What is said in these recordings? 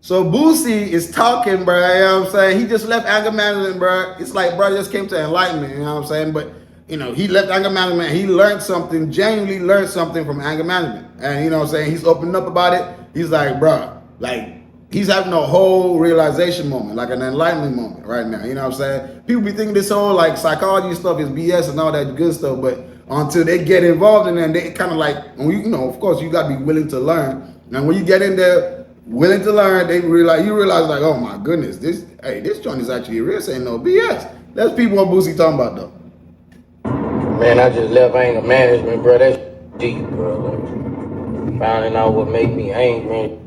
So Boosie is talking, bro. You know what I'm saying? He just left anger management, bro. It's like, bro, just came to enlightenment. You know what I'm saying? But he left anger management. He learned something, genuinely learned something from anger management, and you know what I'm saying? He's opened up about it. He's like, bro, like he's having a whole realization moment, like an enlightenment moment right now. You know what I'm saying? People be thinking this whole like psychology stuff is BS and all that good stuff, but until they get involved in it, and they kind of like, of course, you got to be willing to learn. And when you get in there willing to learn, you realize like, oh my goodness, this joint is actually real. Saying no BS. That's people what Boosie talking about though. Man, I just left anger management, bro. That's deep, bro. Like, finding out what make me angry.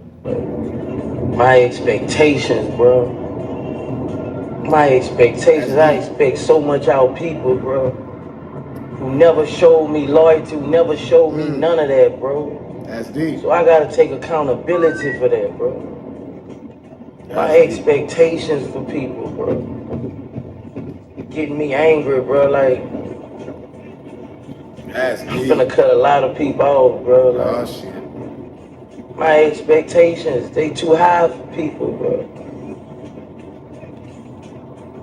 My expectations, bro. My expectations. I expect so much out of people, bro. Who never showed me loyalty, who never showed me none of that, bro. That's deep. So I gotta take accountability for that, bro. My expectations for people, bro. Getting me angry, bro. Like, I'm gonna cut a lot of people off, bro. Like, oh shit. My expectations, they too high for people, bro.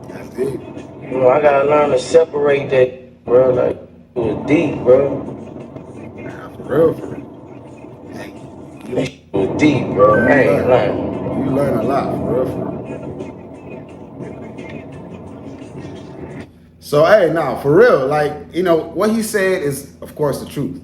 That's deep. I gotta learn to separate that, bro. Like, it was deep, bro. For real. It was deep, bro. I ain't lying. You learn a lot, for real. So, hey, now, for real, like, what he said is, of course, the truth.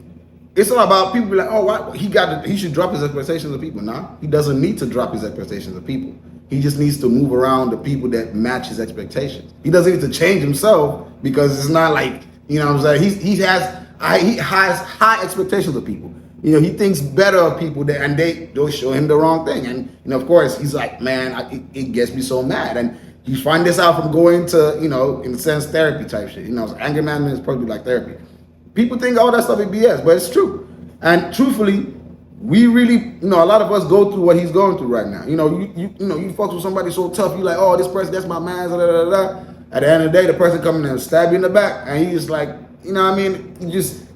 It's all about people like, oh, what? He should drop his expectations of people. Nah, he doesn't need to drop his expectations of people. He just needs to move around the people that match his expectations. He doesn't need to change himself because it's not like, what I'm saying? He has high expectations of people. He thinks better of people and they'll show him the wrong thing. And, of course, he's like, man, it gets me so mad. And you find this out from going to, in a sense, therapy type shit. Anger management is probably like therapy. People think all that stuff is BS, but it's true. And truthfully, we really, a lot of us go through what he's going through right now. You fuck with somebody so tough, you like, oh, this person, that's my man, da, da, da, da. At the end of the day, the person coming in and stab you in the back, and he just like,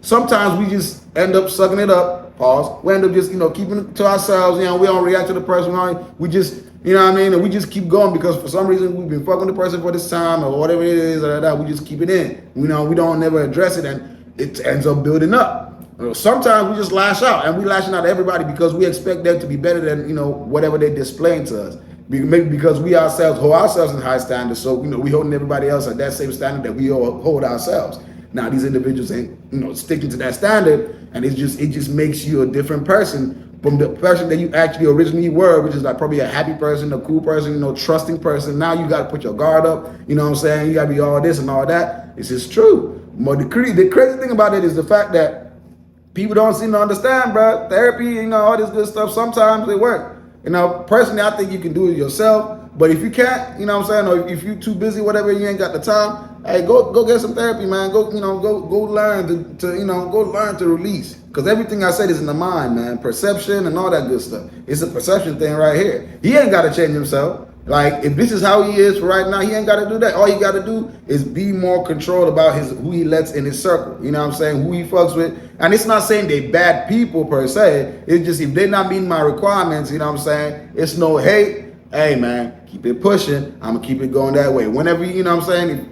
sometimes we just end up sucking it up, pause. We end up just, keeping it to ourselves, we don't react to the person, we just, and we just keep going because for some reason we've been fucking the person for this time or whatever it is, we just keep it in. We don't never address it and it ends up building up. Sometimes we just lash out and we lashing out at everybody because we expect them to be better than, whatever they're displaying to us. Maybe because we ourselves hold ourselves in high standards, so we holding everybody else at that same standard that we hold ourselves. Now these individuals ain't sticking to that standard, and it just makes you a different person from the person that you actually originally were, which is like probably a happy person, a cool person, trusting person. Now you got to put your guard up. You know what I'm saying? You got to be all this and all that. This is true. But the crazy thing about it is the fact that people don't seem to understand, bro. Therapy, all this good stuff. Sometimes it works. Personally, I think you can do it yourself. But if you can't, or if you're too busy, whatever, you ain't got the time, hey, go get some therapy, man. Go learn to release. Because everything I said is in the mind, man. Perception and all that good stuff. It's a perception thing right here. He ain't got to change himself. Like, if this is how he is for right now, he ain't got to do that. All he got to do is be more controlled about who he lets in his circle. Who he fucks with. And it's not saying they bad people per se. It's just if they're not meeting my requirements, it's no hate. Hey, man, keep it pushing. I'm going to keep it going that way. Whenever, if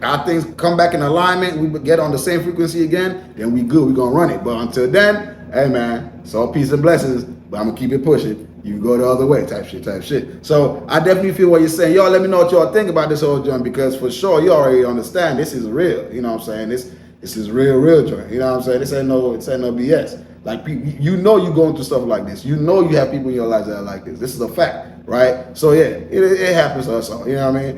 our things come back in alignment, we get on the same frequency again, then we good. We're going to run it. But until then, hey, man, it's all peace and blessings. But I'm going to keep it pushing. You can go the other way, type shit. So I definitely feel what you're saying. Y'all let me know what y'all think about this whole joint, because for sure, you already understand this is real. This is real joint. This ain't no BS. Like, you're going through stuff like this. You have people in your lives that are like this. This is a fact, right? So yeah, it happens to us all. You know what I mean?